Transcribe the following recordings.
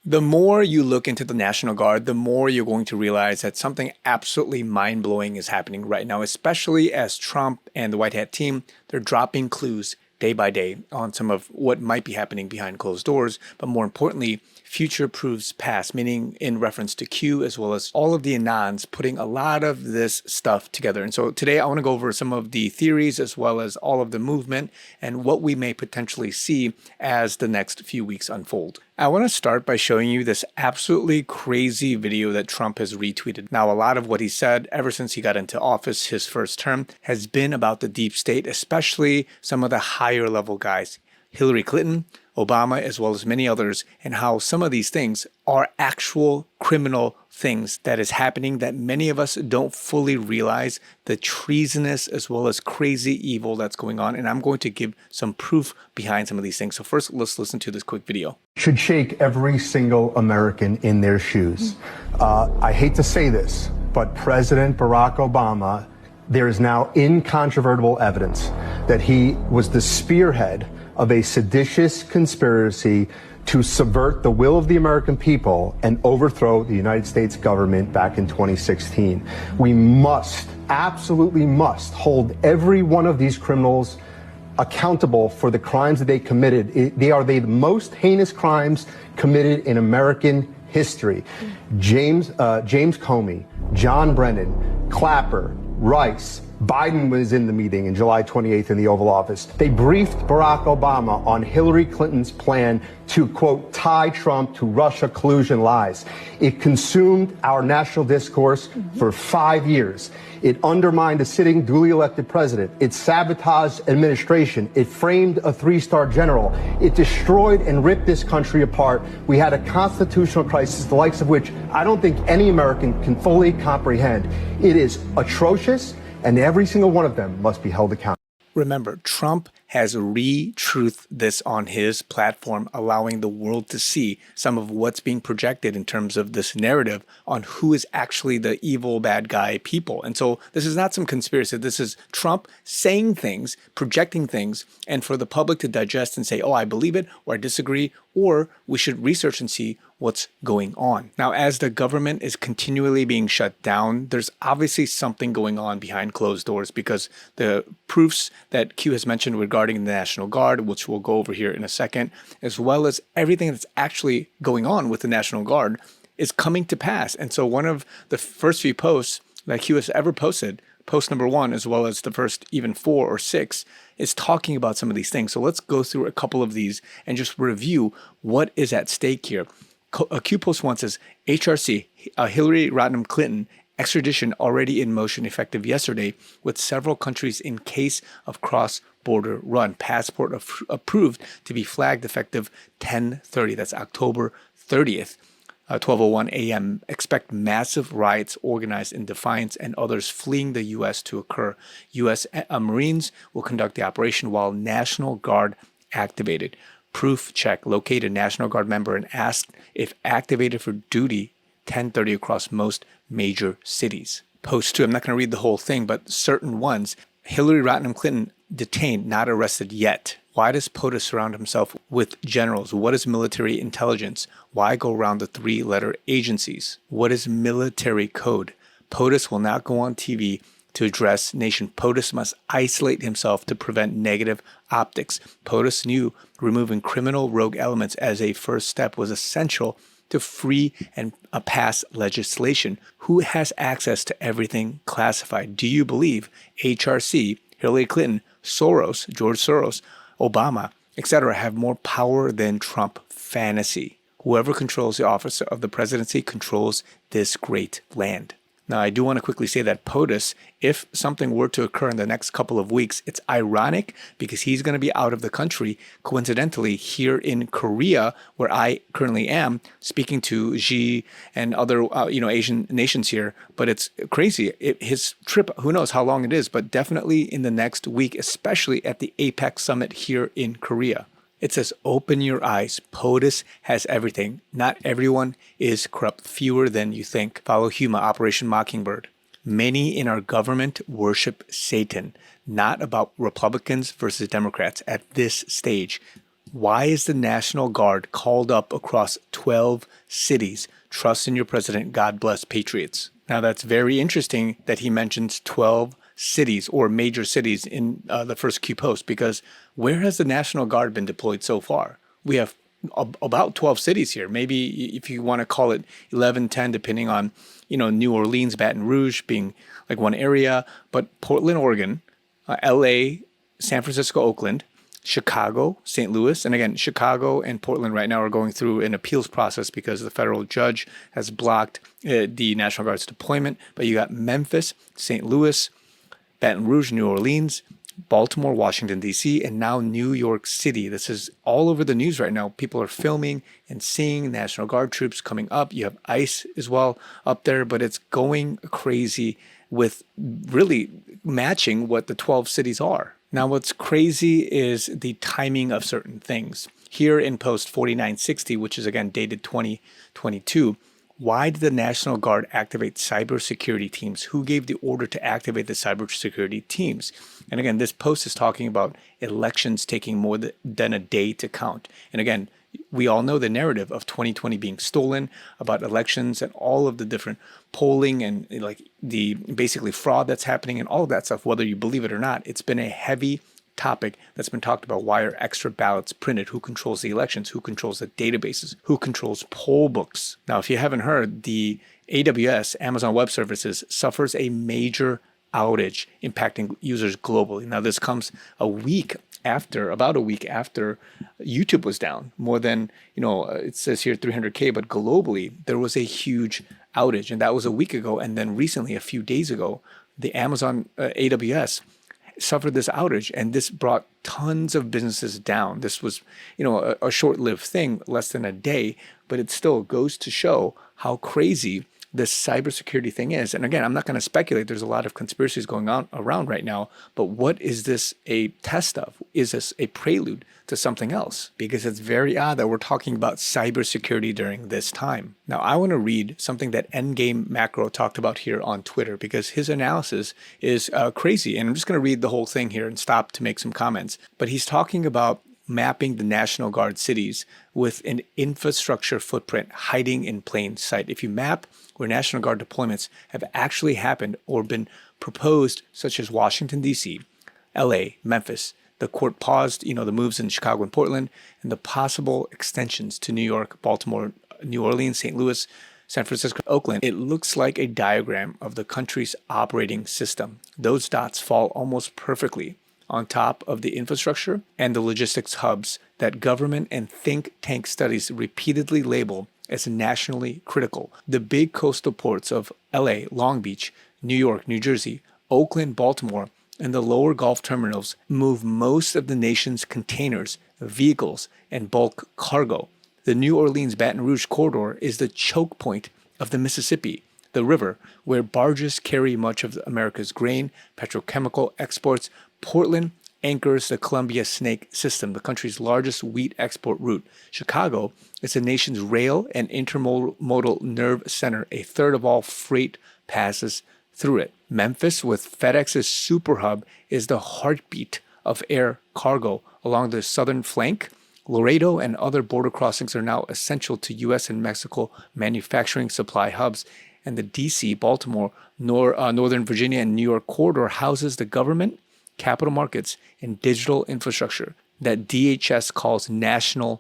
The more you look into the National Guard, the more you're going to realize that something absolutely mind-blowing is happening right now, especially as Trump and the White Hat team, they're dropping clues day by day on some of what might be happening behind closed doors, but more importantly, future proves past, meaning in reference to Q as well as all of the Anons putting a lot of this stuff together. And so today I want to go over some of the theories as well as all of the movement and what we may potentially see as the next few weeks unfold. I want to start by showing you this absolutely crazy video that Trump has retweeted. Now, a lot of what he said ever since he got into office, his first term, has been about the deep state, especially some of the higher level guys. Hillary Clinton, Obama, as well as many others, and how some of these things are actual criminal things that is happening that many of us don't fully realize, the treasonous as well as crazy evil that's going on. And I'm going to give some proof behind some of these things. So first, let's listen to this quick video. Should shake every single American in their shoes. I hate to say this, but President Barack Obama, there is now incontrovertible evidence that he was the spearhead of a seditious conspiracy to subvert the will of the American people and overthrow the United States government back in 2016. We must, absolutely must, hold every one of these criminals accountable for the crimes that they committed. They are the most heinous crimes committed in American history. James Comey, John Brennan, Clapper, Rice, Biden was in the meeting in July 28th in the Oval Office. They briefed Barack Obama on Hillary Clinton's plan to, quote, tie Trump to Russia collusion lies. It consumed our national discourse for 5 years. It undermined a sitting duly elected president. It sabotaged administration. It framed a three-star general. It destroyed and ripped this country apart. We had a constitutional crisis, the likes of which I don't think any American can fully comprehend. It is atrocious, and every single one of them must be held accountable. Remember, Trump has re-truthed this on his platform, allowing the world to see some of what's being projected in terms of this narrative on who is actually the evil bad guy people. And so this is not some conspiracy. This is Trump saying things, projecting things, and for the public to digest and say, oh, I believe it, or I disagree, or we should research and see what's going on. Now, as the government is continually being shut down, there's obviously something going on behind closed doors, because the proofs that Q has mentioned regarding the National Guard, which we'll go over here in a second, as well as everything that's actually going on with the National Guard, is coming to pass. And so one of the first few posts that Q has ever posted, post number 1, as well as the first even 4 or 6, is talking about some of these things. So let's go through a couple of these and just review what is at stake here. Q post 1 says, HRC, Hillary Rodham Clinton, extradition already in motion effective yesterday, with several countries in case of cross-border run. Passport approved to be flagged effective 10/30. That's October 30th, 12:01 a.m. Expect massive riots organized in defiance and others fleeing the U.S. to occur. U.S. Marines will conduct the operation while National Guard activated. Proof check. Locate a National Guard member and ask if activated for duty 10:30 across most major cities. Post 2, I'm not going to read the whole thing, but certain ones. Hillary Rodham Clinton detained, not arrested yet. Why does POTUS surround himself with generals? What is military intelligence? Why go around the 3-letter agencies? What is military code? POTUS will not go on TV to address nation. POTUS must isolate himself to prevent negative optics. POTUS knew removing criminal rogue elements as a first step was essential to free and pass legislation. Who has access to everything classified? Do you believe HRC, Hillary Clinton, Soros, George Soros, Obama, etc. have more power than Trump? Fantasy. Whoever controls the office of the presidency controls this great land. Now, I do want to quickly say that POTUS, if something were to occur in the next couple of weeks, it's ironic because he's going to be out of the country, coincidentally, here in Korea, where I currently am, speaking to Xi and other Asian nations here. But it's crazy. His trip, who knows how long it is, but definitely in the next week, especially at the APEC summit here in Korea. It says, open your eyes. POTUS has everything. Not everyone is corrupt. Fewer than you think. Follow Huma, Operation Mockingbird. Many in our government worship Satan. Not about Republicans versus Democrats at this stage. Why is the National Guard called up across 12 cities? Trust in your president. God bless patriots. Now, that's very interesting that he mentions 12 cities or major cities in the first Q post, because where has the National Guard been deployed so far? We have about 12 cities here. Maybe if you want to call it 11, 10, depending on, New Orleans, Baton Rouge being like one area, but Portland, Oregon, LA, San Francisco, Oakland, Chicago, St. Louis. And again, Chicago and Portland right now are going through an appeals process because the federal judge has blocked the National Guard's deployment. But you got Memphis, St. Louis, Baton Rouge, New Orleans, Baltimore, Washington, D.C., and now New York City. This is all over the news right now. People are filming and seeing National Guard troops coming up. You have ICE as well up there, but it's going crazy with really matching what the 12 cities are. Now, what's crazy is the timing of certain things. Here in post 4960, which is again dated 2022, why did the National Guard activate cybersecurity teams? Who gave the order to activate the cybersecurity teams? And again, this post is talking about elections taking more than a day to count. And again, we all know the narrative of 2020 being stolen, about elections and all of the different polling and like the basically fraud that's happening and all of that stuff, whether you believe it or not. It's been a heavy topic that's been talked about. Why are extra ballots printed? Who controls the elections? Who controls the databases? Who controls poll books? Now, if you haven't heard, the AWS, Amazon Web Services, suffers a major outage impacting users globally. Now, this comes about a week after YouTube was down. More than, it says here 300K, but globally, there was a huge outage. And that was a week ago. And then recently, a few days ago, the Amazon AWS suffered this outage, and this brought tons of businesses down. This was, a short-lived thing, less than a day, but it still goes to show how crazy this cybersecurity thing is. And again, I'm not going to speculate. There's a lot of conspiracies going on around right now, but what is this a test of? Is this a prelude to something else? Because it's very odd that we're talking about cybersecurity during this time. Now, I want to read something that Endgame Macro talked about here on Twitter, because his analysis is crazy. And I'm just going to read the whole thing here and stop to make some comments. But he's talking about mapping the National Guard cities with an infrastructure footprint hiding in plain sight. If you map where National Guard deployments have actually happened or been proposed, such as Washington, D.C., L.A., Memphis, the court paused, the moves in Chicago and Portland, and the possible extensions to New York, Baltimore, New Orleans, St. Louis, San Francisco, Oakland, it looks like a diagram of the country's operating system. Those dots fall almost perfectly on top of the infrastructure and the logistics hubs that government and think tank studies repeatedly label as nationally critical. The big coastal ports of LA, Long Beach, New York, New Jersey, Oakland, Baltimore, and the lower Gulf terminals move most of the nation's containers, vehicles, and bulk cargo. The New Orleans Baton Rouge corridor is the choke point of the Mississippi, the river, where barges carry much of America's grain, petrochemical exports. Portland anchors the Columbia Snake System, the country's largest wheat export route. Chicago is the nation's rail and intermodal nerve center. A third of all freight passes through it. Memphis, with FedEx's super hub, is the heartbeat of air cargo along the southern flank. Laredo and other border crossings are now essential to U.S. and Mexico manufacturing supply hubs. And the D.C., Baltimore, Northern Virginia, and New York corridor houses the government, capital markets, and digital infrastructure that DHS calls nationally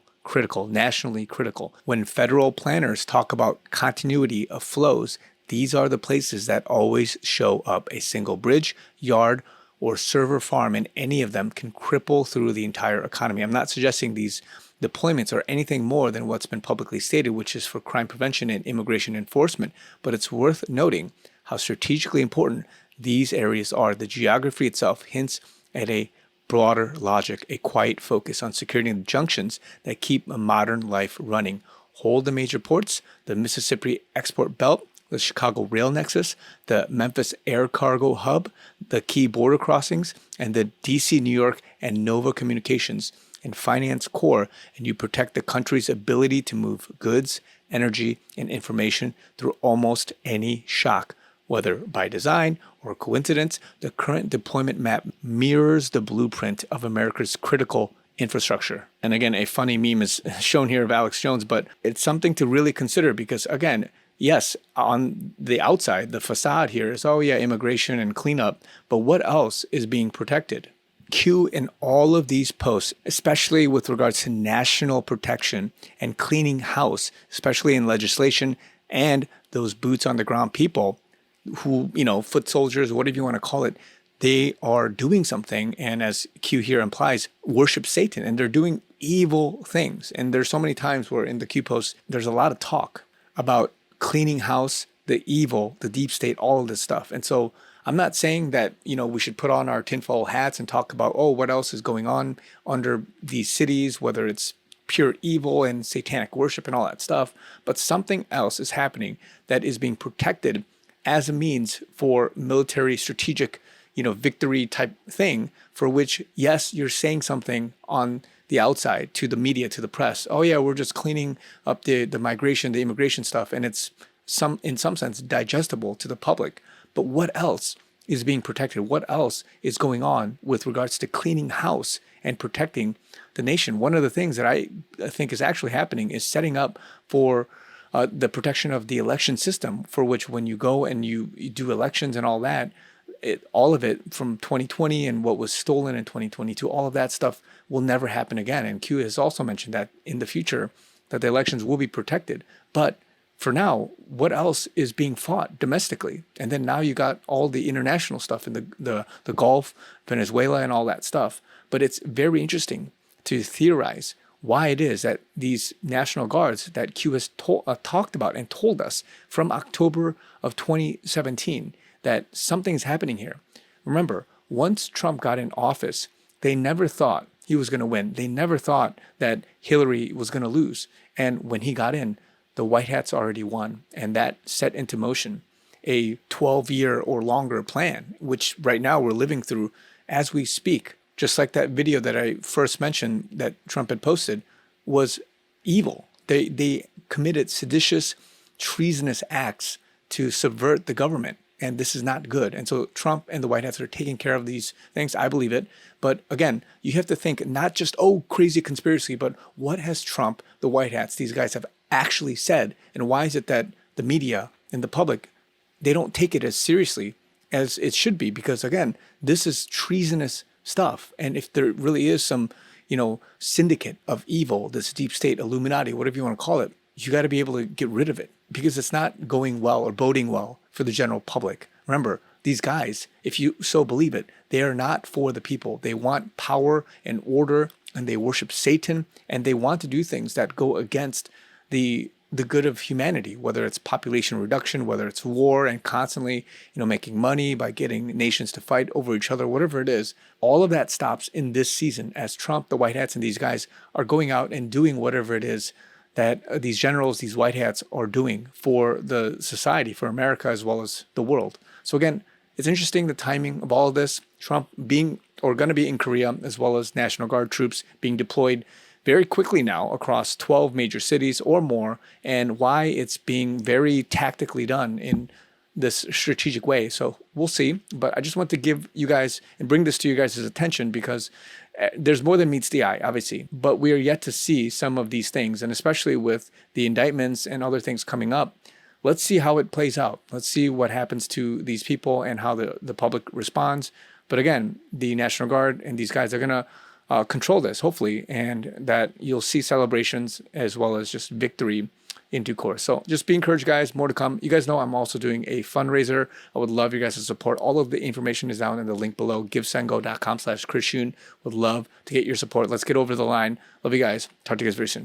critical. When federal planners talk about continuity of flows, these are the places that always show up. A single bridge, yard, or server farm in any of them can cripple through the entire economy. I'm not suggesting these deployments are anything more than what's been publicly stated, which is for crime prevention and immigration enforcement, but it's worth noting how strategically important these areas are. The geography itself hints at a broader logic, a quiet focus on securing the junctions that keep a modern life running. Hold the major ports, the Mississippi export belt, the Chicago rail nexus, the Memphis air cargo hub, the key border crossings, and the DC, New York, and Nova communications and finance core, and you protect the country's ability to move goods, energy, and information through almost any shock. Whether by design or coincidence, the current deployment map mirrors the blueprint of America's critical infrastructure. And again, a funny meme is shown here of Alex Jones, but it's something to really consider because again, yes, on the outside, the facade here is, oh yeah, immigration and cleanup, but what else is being protected? Q in all of these posts, especially with regards to national protection and cleaning house, especially in legislation and those boots on the ground people who, foot soldiers, whatever you want to call it, they are doing something. And as Q here implies, worship Satan and they're doing evil things. And there's so many times where in the Q posts, there's a lot of talk about cleaning house, the evil, the deep state, all of this stuff. And so I'm not saying that, we should put on our tinfoil hats and talk about, oh, what else is going on under these cities, whether it's pure evil and satanic worship and all that stuff. But something else is happening that is being protected as a means for military strategic, victory type thing for which, yes, you're saying something on the outside to the media, to the press. Oh yeah, we're just cleaning up the migration, the immigration stuff. And it's in some sense digestible to the public. But what else is being protected? What else is going on with regards to cleaning house and protecting the nation? One of the things that I think is actually happening is setting up for the protection of the election system, for which when you go and you do elections and all that, all of it from 2020 and what was stolen in 2022, all of that stuff will never happen again. And Q has also mentioned that in the future that the elections will be protected. But for now, what else is being fought domestically? And then now you got all the international stuff in the Gulf, Venezuela, and all that stuff. But it's very interesting to theorize why it is that these National Guards that Q has talked about and told us from October of 2017 that something's happening here. Remember, once Trump got in office, they never thought he was going to win. They never thought that Hillary was going to lose. And when he got in, the White Hats already won. And that set into motion a 12-year or longer plan, which right now we're living through as we speak. Just like that video that I first mentioned that Trump had posted was evil. They committed seditious, treasonous acts to subvert the government. And this is not good. And so Trump and the White Hats are taking care of these things. I believe it. But again, you have to think not just, oh, crazy conspiracy, but what has Trump, the White Hats, these guys have actually said? And why is it that the media and the public, they don't take it as seriously as it should be? Because again, this is treasonous stuff. And if there really is some, syndicate of evil, this deep state, Illuminati, whatever you want to call it, you got to be able to get rid of it because it's not going well or boding well for the general public. Remember, these guys, if you so believe it, they are not for the people. They want power and order, and they worship Satan, and they want to do things that go against the good of humanity, whether it's population reduction, whether it's war and constantly, making money by getting nations to fight over each other, whatever it is. All of that stops in this season as Trump, the White Hats, and these guys are going out and doing whatever it is that these generals, these White Hats are doing for the society, for America, as well as the world. So again, it's interesting the timing of all of this. Trump being or going to be in Korea, as well as National Guard troops being deployed very quickly now across 12 major cities or more, and why it's being very tactically done in this strategic way. So we'll see. But I just want to give you guys and bring this to you guys' attention because there's more than meets the eye, obviously, but we are yet to see some of these things. And especially with the indictments and other things coming up, let's see how it plays out. Let's see what happens to these people and how the public responds. But again, the National Guard and these guys are going to control this, hopefully, and that you'll see celebrations as well as just victory in due course. So just be encouraged, guys. More to come. You guys know I'm also doing a fundraiser. I would love you guys to support. All of the information is down in the link below, givesendgo.com/chrisyoonyt. Would love to get your support. Let's get over the line. Love you guys. Talk to you guys very soon.